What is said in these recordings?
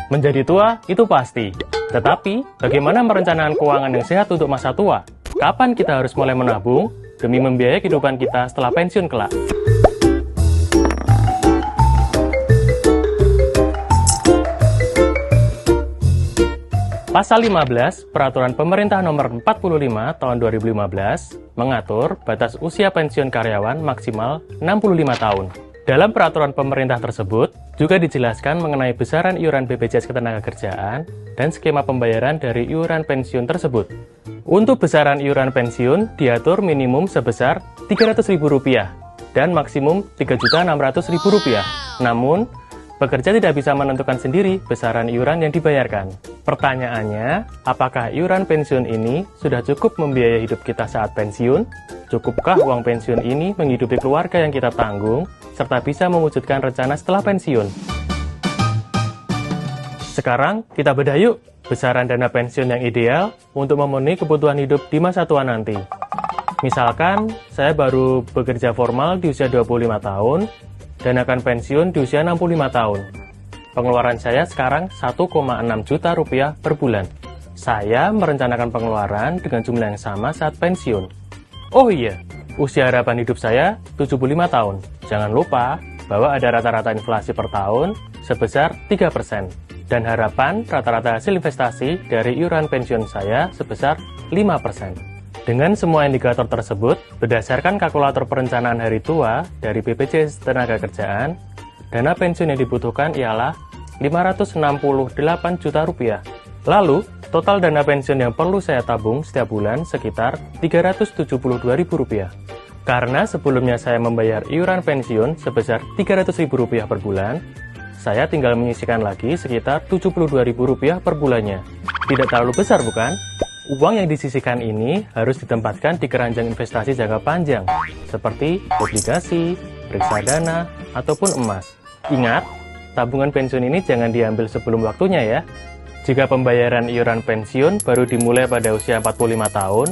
Menjadi tua itu pasti. Tetapi, bagaimana merencanakan keuangan yang sehat untuk masa tua? Kapan kita harus mulai menabung demi membiayai kehidupan kita setelah pensiun kelak? Pasal 15 Peraturan Pemerintah Nomor 45 Tahun 2015 mengatur batas usia pensiun karyawan maksimal 65 tahun. Dalam peraturan pemerintah tersebut, juga dijelaskan mengenai besaran iuran BPJS Ketenagakerjaan dan skema pembayaran dari iuran pensiun tersebut. Untuk besaran iuran pensiun diatur minimum sebesar Rp300.000 dan maksimum Rp3.600.000. Namun, pekerja tidak bisa menentukan sendiri besaran iuran yang dibayarkan. Pertanyaannya, apakah iuran pensiun ini sudah cukup membiayai hidup kita saat pensiun? Cukupkah uang pensiun ini menghidupi keluarga yang kita tanggung, serta bisa mewujudkan rencana setelah pensiun? Sekarang, kita bedah yuk besaran dana pensiun yang ideal untuk memenuhi kebutuhan hidup di masa tua nanti. Misalkan, saya baru bekerja formal di usia 25 tahun, dan akan pensiun di usia 65 tahun. Pengeluaran saya sekarang 1,6 juta rupiah per bulan. Saya merencanakan pengeluaran dengan jumlah yang sama saat pensiun. Oh iya, usia harapan hidup saya 75 tahun. Jangan lupa bahwa ada rata-rata inflasi per tahun sebesar 3%. Dan harapan rata-rata hasil investasi dari iuran pensiun saya sebesar 5%. Dengan semua indikator tersebut, berdasarkan kalkulator perencanaan hari tua dari BPJS Ketenagakerjaan, dana pensiun yang dibutuhkan ialah Rp568 juta. Lalu, total dana pensiun yang perlu saya tabung setiap bulan sekitar Rp372.000. Karena sebelumnya saya membayar iuran pensiun sebesar Rp300.000 per bulan, saya tinggal menyisihkan lagi sekitar Rp72.000 per bulannya. Tidak terlalu besar, bukan? Uang yang disisihkan ini harus ditempatkan di keranjang investasi jangka panjang, seperti obligasi, reksadana, ataupun emas. Ingat, tabungan pensiun ini jangan diambil sebelum waktunya ya. Jika pembayaran iuran pensiun baru dimulai pada usia 45 tahun,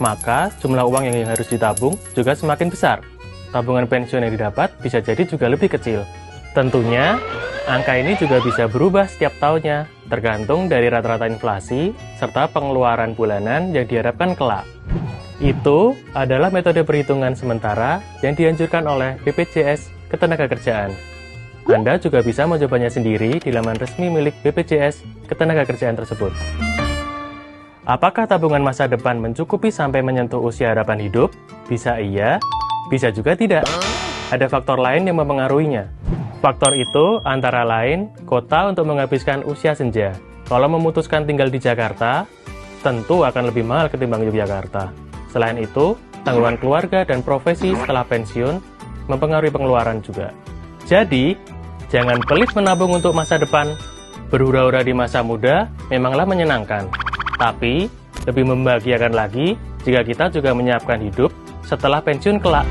maka jumlah uang yang harus ditabung juga semakin besar. Tabungan pensiun yang didapat bisa jadi juga lebih kecil. Tentunya, angka ini juga bisa berubah setiap tahunnya, tergantung dari rata-rata inflasi, serta pengeluaran bulanan yang diharapkan kelak. Itu adalah metode perhitungan sementara yang dianjurkan oleh BPJS Ketenagakerjaan. Anda juga bisa mencobanya sendiri di laman resmi milik BPJS Ketenagakerjaan tersebut. Apakah tabungan masa depan mencukupi sampai menyentuh usia harapan hidup? Bisa iya, bisa juga tidak. Ada faktor lain yang mempengaruhinya. Faktor itu antara lain kota untuk menghabiskan usia senja. Kalau memutuskan tinggal di Jakarta, tentu akan lebih mahal ketimbang Yogyakarta. Selain itu, tanggungan keluarga dan profesi setelah pensiun mempengaruhi pengeluaran juga. Jadi, jangan pelit menabung untuk masa depan. Berhura-hura di masa muda memanglah menyenangkan. Tapi, lebih membahagiakan lagi jika kita juga menyiapkan hidup setelah pensiun kelak.